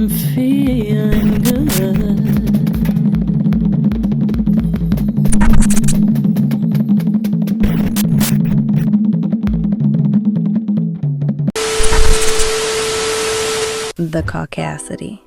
I'm feeling good. The Caucasity.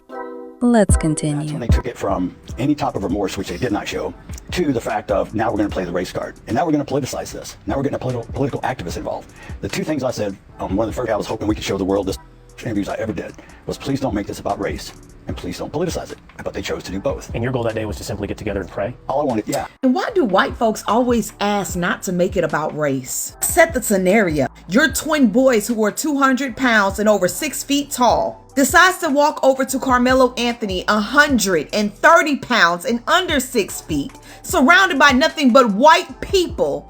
Let's continue. That's when they took it from any type of remorse, which they did not show, to the fact of now we're going to play the race card. And now we're going to politicize this. Now we're getting a political activist involved. The two things I said, one of the first I was hoping we could show the world this interviews I ever did, was please don't make this about race. And please don't politicize it. But they chose to do both. And your goal that day was to simply get together and pray? All I wanted, yeah. And why do white folks always ask not to make it about race? Set the scenario. Your twin boys who are 200 pounds and over 6 feet tall decides to walk over to Carmelo Anthony, 130 pounds and under 6 feet, surrounded by nothing but white people,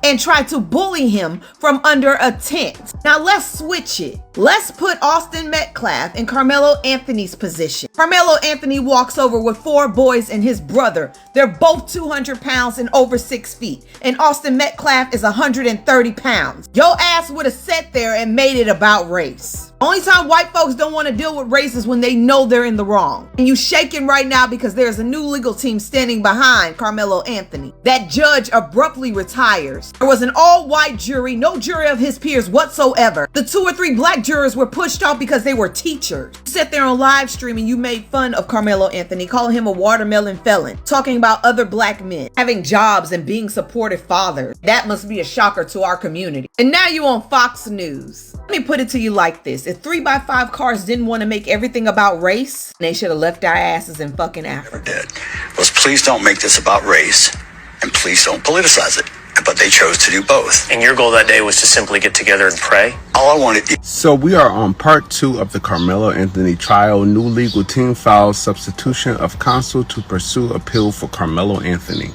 and try to bully him from under a tent. Now let's switch it. Let's put Austin Metcalf in Carmelo Anthony's position. Carmelo Anthony walks over with 4 boys and his brother. They're both 200 pounds and over 6 feet. And Austin Metcalf is 130 pounds. Your ass would have sat there and made it about race. Only time white folks don't want to deal with race is when they know they're in the wrong. And you shaking right now because there's a new legal team standing behind Carmelo Anthony. That judge abruptly retires. There was an all-white jury, no jury of his peers whatsoever. The 2 or 3 black jurors were pushed off because they were teachers. You sat there on live stream and you made fun of Carmelo Anthony, calling him a watermelon felon, talking about other black men having jobs and being supportive fathers. That must be a shocker to our community. And now you on Fox News. Let me put it to you like this. If 3x5 cars didn't want to make everything about race, they should have left our asses in fucking Africa. Never did. Was please don't make this about race. And please don't politicize it. But they chose to do both. And your goal that day was to simply get together and pray? All I wanted. So we are on part 2 of the Carmelo Anthony trial. New legal team files substitution of counsel to pursue appeal for Carmelo Anthony.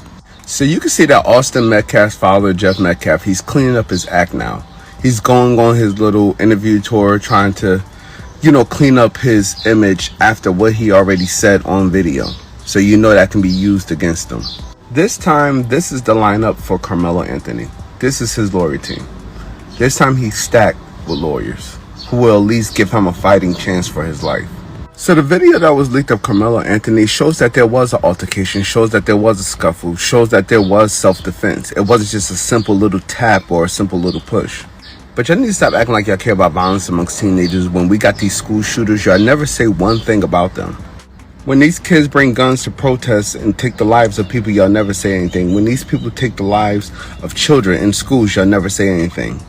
So you can see that Austin Metcalf's father, Jeff Metcalf, he's cleaning up his act now. He's going on his little interview tour trying to, clean up his image after what he already said on video. So that can be used against him. This time, this is the lineup for Carmelo Anthony. This is his lawyer team. This time he's stacked with lawyers who will at least give him a fighting chance for his life. So the video that was leaked of Carmelo Anthony shows that there was an altercation, shows that there was a scuffle, shows that there was self-defense. It wasn't just a simple little tap or a simple little push. But y'all need to stop acting like y'all care about violence amongst teenagers. When we got these school shooters, y'all never say one thing about them. When these kids bring guns to protests and take the lives of people, y'all never say anything. When these people take the lives of children in schools, y'all never say anything.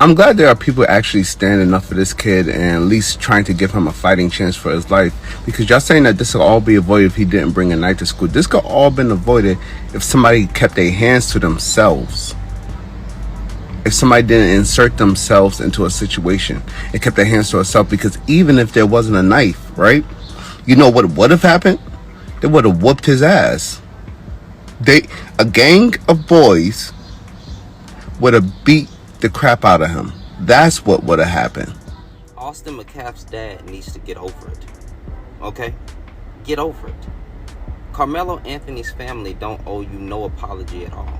I'm glad there are people actually standing up for this kid and at least trying to give him a fighting chance for his life. Because y'all saying that this could all be avoided if he didn't bring a knife to school. This could all been avoided if somebody kept their hands to themselves. If somebody didn't insert themselves into a situation and kept their hands to themselves. Because even if there wasn't a knife, right? You know what would have happened? They would have whooped his ass. A gang of boys would have beat the crap out of him. That's what would have happened. Austin Metcalf's dad needs to get over it. Okay? Get over it. Carmelo Anthony's family don't owe you no apology at all.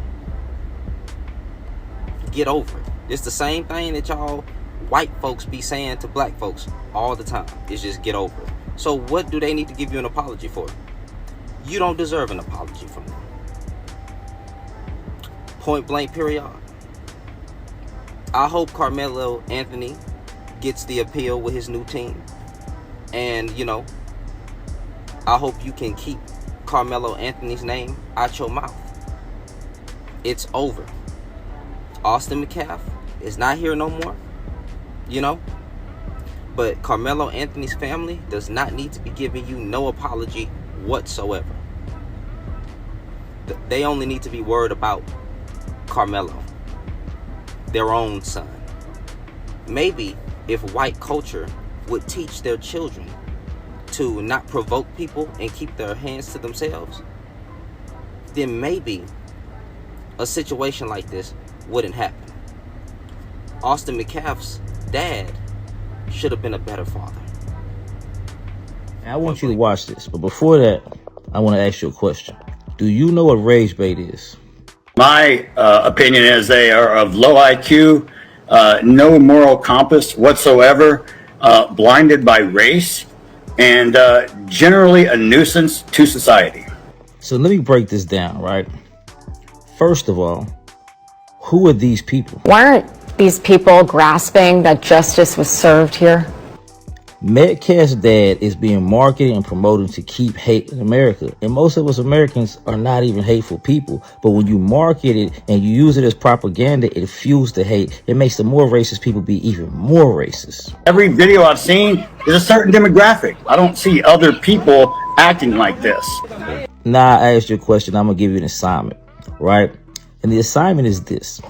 Get over it. It's the same thing that y'all white folks be saying to black folks all the time. It's just get over it. So what do they need to give you an apology for? You don't deserve an apology from them. Point blank, period. I hope Carmelo Anthony gets the appeal with his new team. And, I hope you can keep Carmelo Anthony's name out your mouth. It's over. Austin Metcalf is not here no more. But Carmelo Anthony's family does not need to be giving you no apology whatsoever. They only need to be worried about Carmelo, their own son. Maybe if white culture would teach their children to not provoke people and keep their hands to themselves, then maybe a situation like this wouldn't happen. Austin Metcalf's dad should have been a better father. I want you to watch this, but before that, I want to ask you a question. Do you know what rage bait is? My opinion is they are of low IQ, no moral compass whatsoever, blinded by race, and generally a nuisance to society. So let me break this down, right? First of all, who are these people? Why aren't these people grasping that justice was served here? Metcalf's dad is being marketed and promoted to keep hate in America. And most of us Americans are not even hateful people. But when you market it and you use it as propaganda, it fuels the hate. It makes the more racist people be even more racist. Every video I've seen is a certain demographic. I don't see other people acting like this. Now I asked you a question. I'm going to give you an assignment, right? And the assignment is this.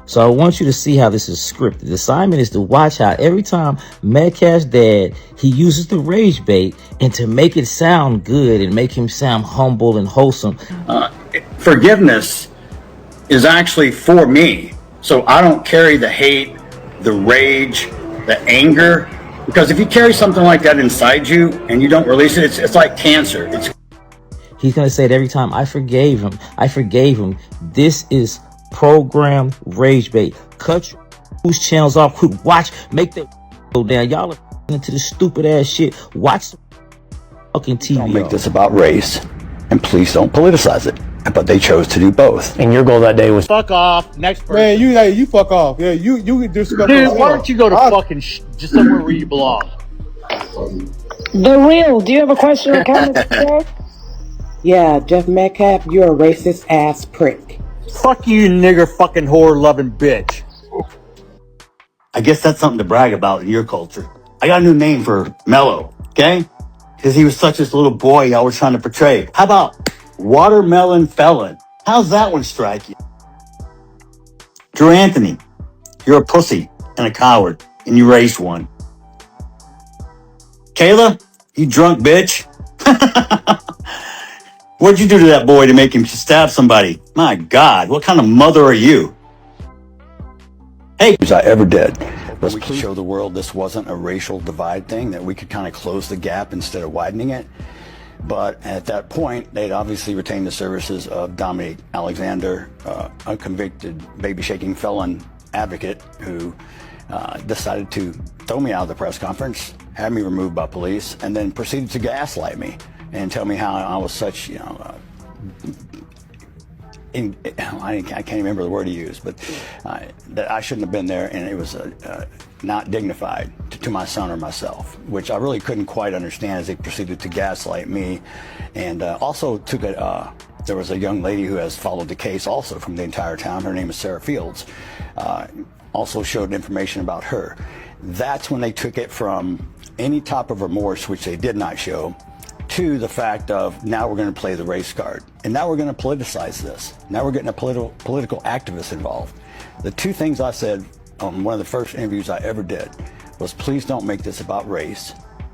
So I want you to see how this is scripted. The assignment is to watch how every time Metcalf's dad, he uses the rage bait and to make it sound good and make him sound humble and wholesome. Forgiveness is actually for me. So I don't carry the hate, the rage, the anger. Because if you carry something like that inside you and you don't release it, it's like cancer. He's going to say it every time. I forgave him. I forgave him. This is programmed rage bait. Cut whose channels off. Watch. Make that go down. Y'all are into this stupid ass shit. Watch the fucking TV. Don't make this about race, and please don't politicize it. But they chose to do both. And your goal that day was fuck off. Next person. Man, you fuck off. Yeah, you can disrespect. Dude, why don't you go to fucking just somewhere where you belong? The Real, do you have a question or comment? Yeah, Jeff Metcalf, you're a racist ass prick. Fuck you, nigger fucking whore loving bitch. I guess that's something to brag about in your culture. I got a new name for Mello, okay? Because he was such this little boy y'all were trying to portray. How about Watermelon Felon? How's that one strike you? Drew Anthony, you're a pussy and a coward, and you raised one. Kayla, you drunk bitch. What'd you do to that boy to make him stab somebody? My God, what kind of mother are you? Hey, I ever did was we could show the world this wasn't a racial divide thing, that we could kind of close the gap instead of widening it. But at that point, they'd obviously retained the services of Dominic Alexander, a convicted baby-shaking felon advocate who decided to throw me out of the press conference, had me removed by police, and then proceeded to gaslight me and tell me how I was such, I can't remember the word he used, but that I shouldn't have been there, and it was not dignified to my son or myself, which I really couldn't quite understand as they proceeded to gaslight me. And also took there was a young lady who has followed the case also from the entire town. Her name is Sarah Fields. Also showed information about her. That's when they took it from any type of remorse, which they did not show, to the fact of now we're going to play the race card. And now we're going to politicize this. Now we're getting a political activist involved. The two things I said on one of the first interviews I ever did was, please don't make this about race,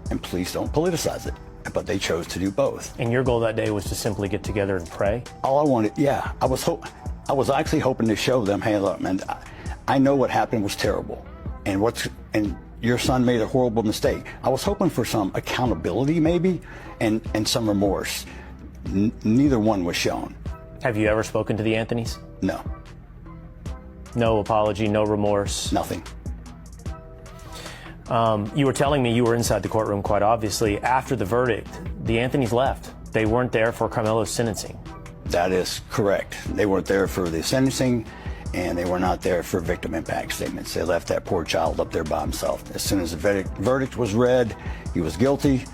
and please don't politicize it. But they chose to do both. And your goal that day was to simply get together and pray? All I wanted, yeah, I was actually hoping to show them, hey, look, man, I know what happened was terrible, and your son made a horrible mistake. I was hoping for some accountability, maybe, and some remorse. Neither one was shown. Have you ever spoken to the Anthonys? No. No apology, no remorse? Nothing. You were telling me you were inside the courtroom, quite obviously. After the verdict, the Anthonys left. They weren't there for Carmelo's sentencing. That is correct. They weren't there for the sentencing, and they were not there for victim impact statements. They left that poor child up there by himself. As soon as the verdict was read, he was guilty.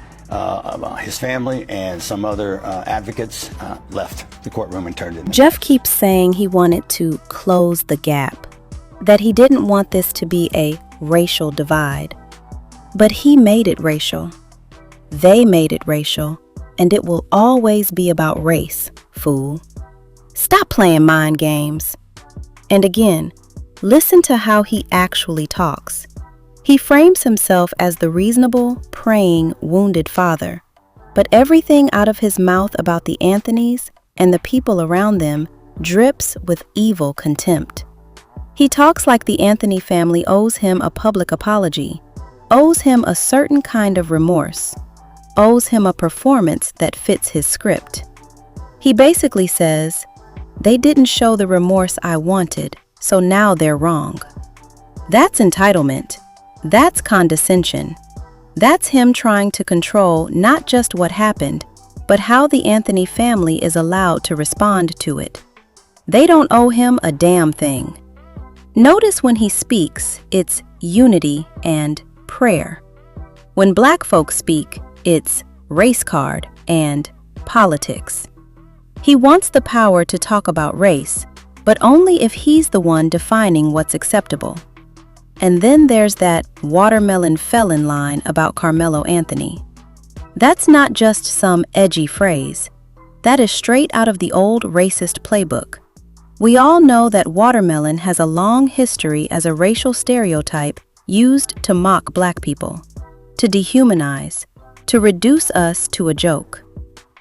His family and some other advocates left the courtroom and turned in. Jeff keeps saying he wanted to close the gap, that he didn't want this to be a racial divide. But he made it racial. They made it racial, and it will always be about race, fool. Stop playing mind games. And again, listen to how he actually talks. He frames himself as the reasonable, praying, wounded father. But everything out of his mouth about the Anthonys and the people around them drips with evil contempt. He talks like the Anthony family owes him a public apology, owes him a certain kind of remorse, owes him a performance that fits his script. He basically says, they didn't show the remorse I wanted, so now they're wrong. That's entitlement. That's condescension. That's him trying to control not just what happened, but how the Anthony family is allowed to respond to it. They don't owe him a damn thing. Notice when he speaks, it's unity and prayer. When black folks speak, it's race card and politics. He wants the power to talk about race, but only if he's the one defining what's acceptable. And then there's that watermelon felon line about Carmelo Anthony. That's not just some edgy phrase. That is straight out of the old racist playbook. We all know that watermelon has a long history as a racial stereotype used to mock black people, to dehumanize, to reduce us to a joke.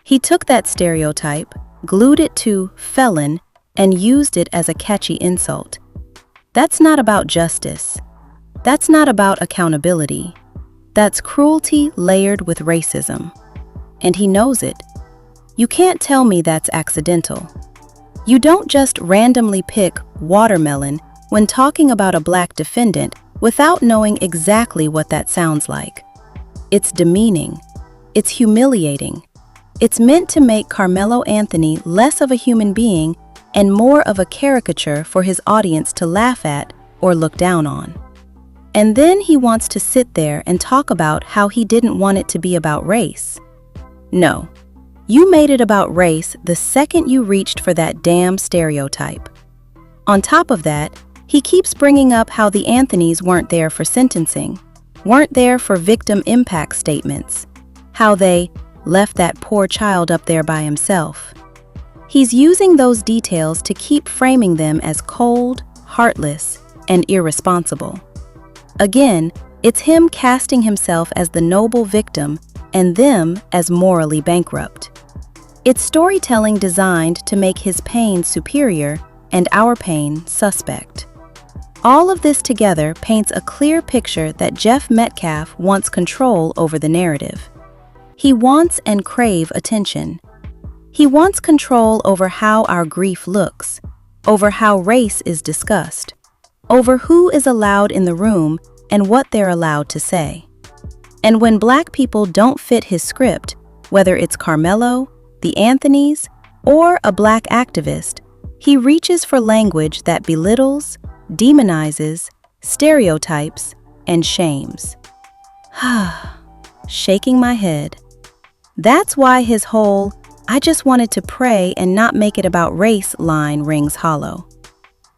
He took that stereotype, glued it to felon, and used it as a catchy insult. That's not about justice. That's not about accountability. That's cruelty layered with racism. And he knows it. You can't tell me that's accidental. You don't just randomly pick watermelon when talking about a black defendant without knowing exactly what that sounds like. It's demeaning. It's humiliating. It's meant to make Carmelo Anthony less of a human being and more of a caricature for his audience to laugh at or look down on. And then he wants to sit there and talk about how he didn't want it to be about race. No. You made it about race the second you reached for that damn stereotype. On top of that, he keeps bringing up how the Anthonys weren't there for sentencing, weren't there for victim impact statements, how they left that poor child up there by himself. He's using those details to keep framing them as cold, heartless, and irresponsible. Again, it's him casting himself as the noble victim and them as morally bankrupt. It's storytelling designed to make his pain superior and our pain suspect. All of this together paints a clear picture that Jeff Metcalf wants control over the narrative. He wants and craves attention. He wants control over how our grief looks, over how race is discussed, over who is allowed in the room and what they're allowed to say. And when black people don't fit his script, whether it's Carmelo, the Anthonys, or a black activist, he reaches for language that belittles, demonizes, stereotypes, and shames. Shaking my head. That's why his whole, "I just wanted to pray and not make it about race" line rings hollow.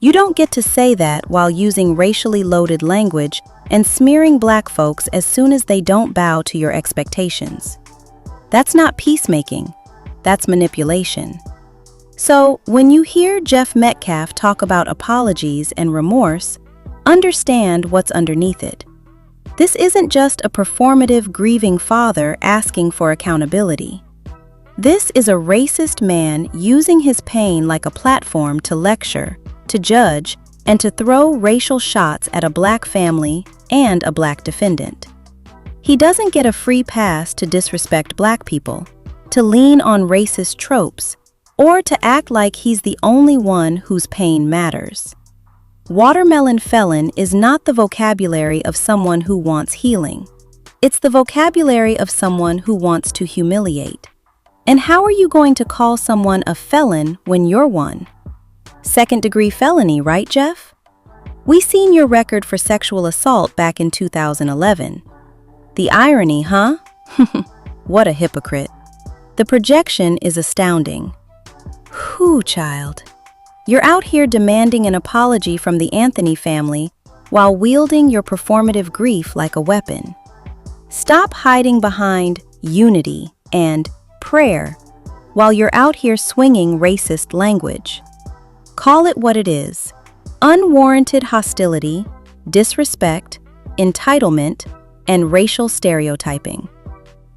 You don't get to say that while using racially loaded language and smearing black folks as soon as they don't bow to your expectations. That's not peacemaking. That's manipulation. So, when you hear Jeff Metcalf talk about apologies and remorse, understand what's underneath it. This isn't just a performative grieving father asking for accountability. This is a racist man using his pain like a platform to lecture, to judge, and to throw racial shots at a black family and a black defendant. He doesn't get a free pass to disrespect black people, to lean on racist tropes, or to act like he's the only one whose pain matters. Watermelon felon is not the vocabulary of someone who wants healing. It's the vocabulary of someone who wants to humiliate. And how are you going to call someone a felon when you're one? Second-degree felony, right, Jeff? We seen your record for sexual assault back in 2011. The irony, huh? What a hypocrite. The projection is astounding. Whew, child. You're out here demanding an apology from the Anthony family while wielding your performative grief like a weapon. Stop hiding behind unity and prayer while you're out here swinging racist language. Call it what it is: unwarranted hostility, disrespect, entitlement, and racial stereotyping.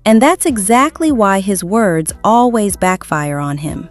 And that's exactly why his words always backfire on him.